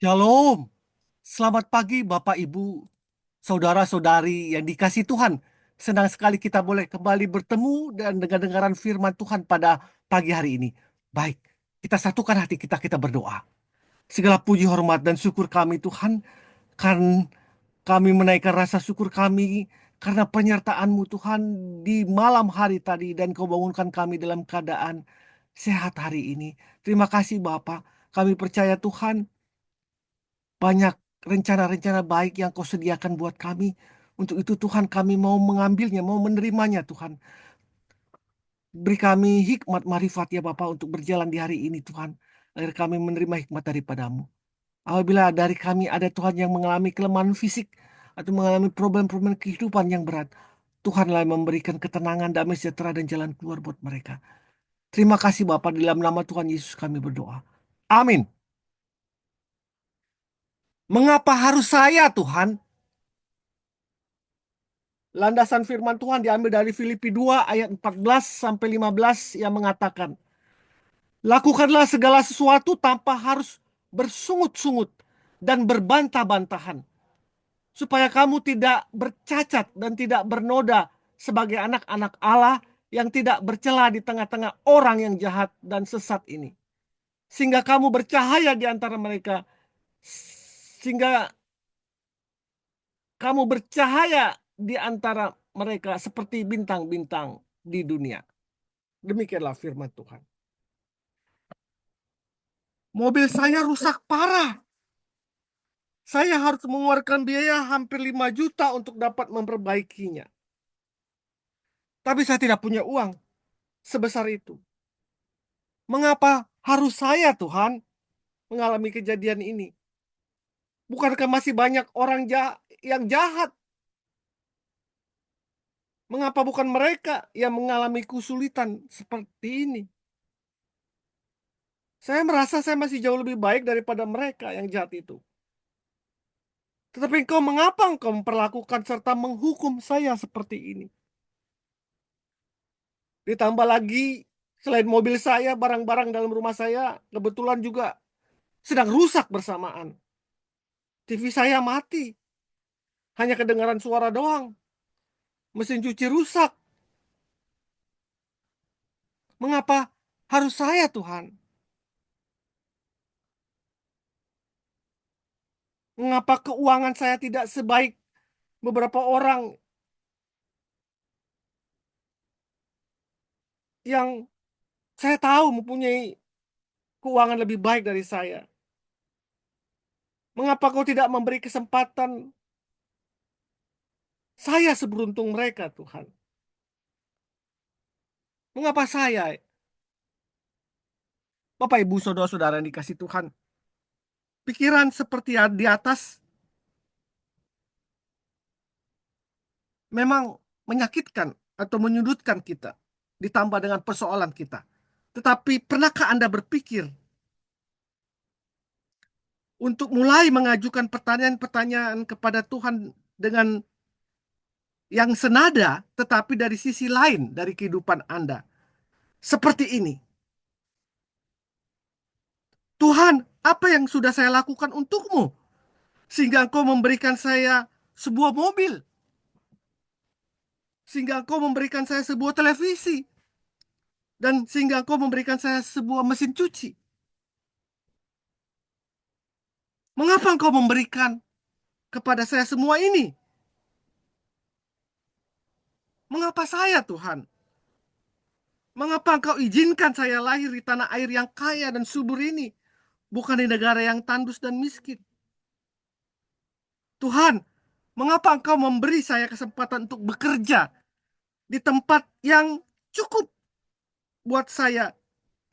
Shalom, selamat pagi Bapak Ibu, saudara-saudari yang dikasih Tuhan. Senang sekali kita boleh kembali bertemu dan dengar-dengaran firman Tuhan pada pagi hari ini. Baik, kita satukan hati kita berdoa. Segala puji, hormat, dan syukur kami Tuhan, kan kami menaikkan rasa syukur kami karena penyertaan-Mu Tuhan di malam hari tadi dan Kau bangunkan kami dalam keadaan sehat hari ini. Terima kasih Bapak, kami percaya Tuhan banyak rencana-rencana baik yang Kau sediakan buat kami. Untuk itu Tuhan kami mau mengambilnya, mau menerimanya Tuhan. Beri kami hikmat marifat ya Bapa untuk berjalan di hari ini Tuhan. Agar kami menerima hikmat daripadamu. Apabila dari kami ada Tuhan yang mengalami kelemahan fisik atau mengalami problem-problem kehidupan yang berat, Tuhanlah yang memberikan ketenangan, damai sejahtera dan jalan keluar buat mereka. Terima kasih Bapa, di dalam nama Tuhan Yesus kami berdoa. Amin. Mengapa harus saya Tuhan? Landasan firman Tuhan diambil dari Filipi 2 ayat 14 sampai 15 yang mengatakan, lakukanlah segala sesuatu tanpa harus bersungut-sungut dan berbantah-bantahan, supaya kamu tidak bercacat dan tidak bernoda sebagai anak-anak Allah yang tidak bercela di tengah-tengah orang yang jahat dan sesat ini. Sehingga kamu bercahaya di antara mereka, sehingga kamu bercahaya di antara mereka seperti bintang-bintang di dunia. Demikianlah firman Tuhan. Mobil saya rusak parah. Saya harus mengeluarkan biaya hampir 5 juta untuk dapat memperbaikinya. Tapi saya tidak punya uang sebesar itu. Mengapa harus saya, Tuhan, mengalami kejadian ini? Bukankah masih banyak orang yang jahat? Mengapa bukan mereka yang mengalami kesulitan seperti ini? Saya merasa saya masih jauh lebih baik daripada mereka yang jahat itu. Tetapi mengapa engkau memperlakukan serta menghukum saya seperti ini? Ditambah lagi, selain mobil saya, barang-barang dalam rumah saya kebetulan juga sedang rusak bersamaan. TV saya mati, hanya kedengaran suara doang. Mesin cuci rusak. Mengapa harus saya, Tuhan? Mengapa keuangan saya tidak sebaik beberapa orang yang saya tahu mempunyai keuangan lebih baik dari saya? Mengapa kau tidak memberi kesempatan saya seberuntung mereka, Tuhan? Mengapa saya? Bapak, Ibu, Saudara-saudara yang dikasih Tuhan, pikiran seperti di atas memang menyakitkan atau menyudutkan kita, ditambah dengan persoalan kita. Tetapi pernahkah Anda berpikir untuk mulai mengajukan pertanyaan-pertanyaan kepada Tuhan dengan yang senada, tetapi dari sisi lain dari kehidupan Anda? Seperti ini, Tuhan, apa yang sudah saya lakukan untukmu? Sehingga engkau memberikan saya sebuah mobil. Sehingga engkau memberikan saya sebuah televisi. Dan sehingga engkau memberikan saya sebuah mesin cuci. Mengapa engkau memberikan kepada saya semua ini? Mengapa saya, Tuhan? Mengapa engkau izinkan saya lahir di tanah air yang kaya dan subur ini, bukan di negara yang tandus dan miskin? Tuhan, mengapa engkau memberi saya kesempatan untuk bekerja di tempat yang cukup buat saya?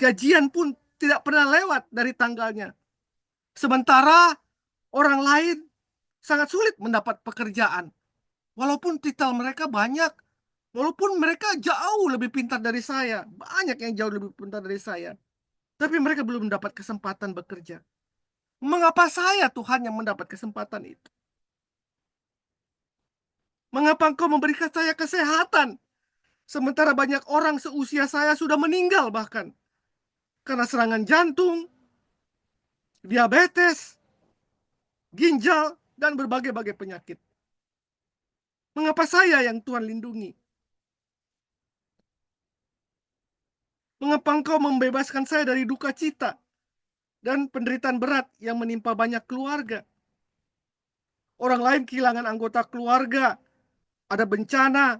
Gajian pun tidak pernah lewat dari tanggalnya. Sementara orang lain sangat sulit mendapat pekerjaan. Walaupun titel mereka banyak, walaupun mereka jauh lebih pintar dari saya, banyak yang jauh lebih pintar dari saya, tapi mereka belum mendapat kesempatan bekerja. Mengapa saya, Tuhan, yang mendapat kesempatan itu? Mengapa Engkau memberikan saya kesehatan, sementara banyak orang seusia saya sudah meninggal bahkan karena serangan jantung, diabetes, ginjal, dan berbagai-bagai penyakit. Mengapa saya yang Tuhan lindungi? Mengapa Engkau membebaskan saya dari duka cita dan penderitaan berat yang menimpa banyak keluarga? Orang lain kehilangan anggota keluarga, ada bencana,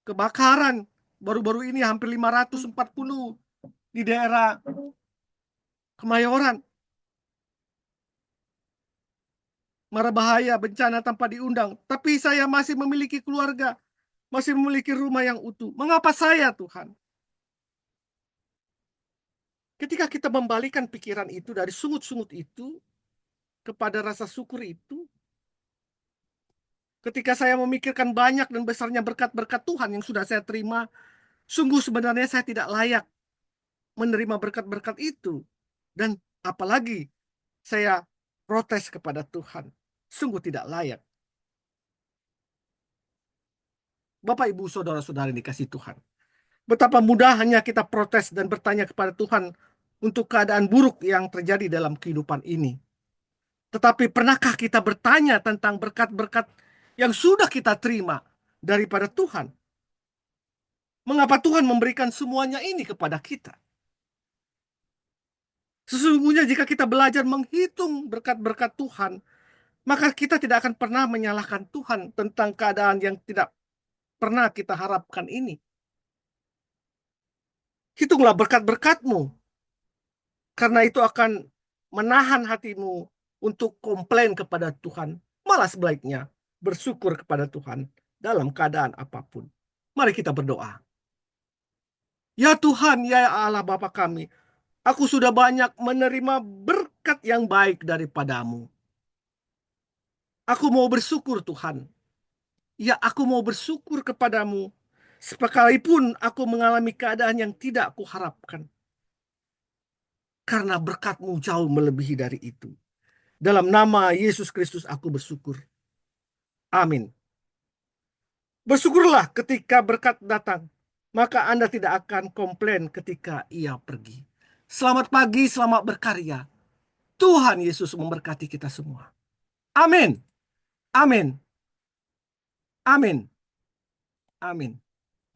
kebakaran. Baru-baru ini hampir 540 di daerah Kemayoran. Mara bahaya, bencana tanpa diundang. Tapi saya masih memiliki keluarga, masih memiliki rumah yang utuh. Mengapa saya, Tuhan? Ketika kita membalikan pikiran itu dari sungut-sungut itu kepada rasa syukur itu, ketika saya memikirkan banyak dan besarnya berkat-berkat Tuhan yang sudah saya terima, sungguh sebenarnya saya tidak layak menerima berkat-berkat itu. Dan apalagi saya protes kepada Tuhan. Sungguh tidak layak. Bapak, Ibu, Saudara-saudari dikasih Tuhan. Betapa mudahnya kita protes dan bertanya kepada Tuhan untuk keadaan buruk yang terjadi dalam kehidupan ini. Tetapi pernahkah kita bertanya tentang berkat-berkat yang sudah kita terima daripada Tuhan? Mengapa Tuhan memberikan semuanya ini kepada kita? Sesungguhnya jika kita belajar menghitung berkat-berkat Tuhan, maka kita tidak akan pernah menyalahkan Tuhan tentang keadaan yang tidak pernah kita harapkan ini. Hitunglah berkat-berkatmu, karena itu akan menahan hatimu untuk komplain kepada Tuhan. Malah sebaliknya, bersyukur kepada Tuhan dalam keadaan apapun. Mari kita berdoa. Ya Tuhan, ya Allah Bapa kami, aku sudah banyak menerima berkat yang baik daripadamu. Aku mau bersyukur Tuhan. Ya, aku mau bersyukur kepadamu. Sekalipun aku mengalami keadaan yang tidak kuharapkan. Karena berkat-Mu jauh melebihi dari itu. Dalam nama Yesus Kristus aku bersyukur. Amin. Bersyukurlah ketika berkat datang. Maka Anda tidak akan komplain ketika ia pergi. Selamat pagi, selamat berkarya. Tuhan Yesus memberkati kita semua. Amin. Amin. Amin. Amin.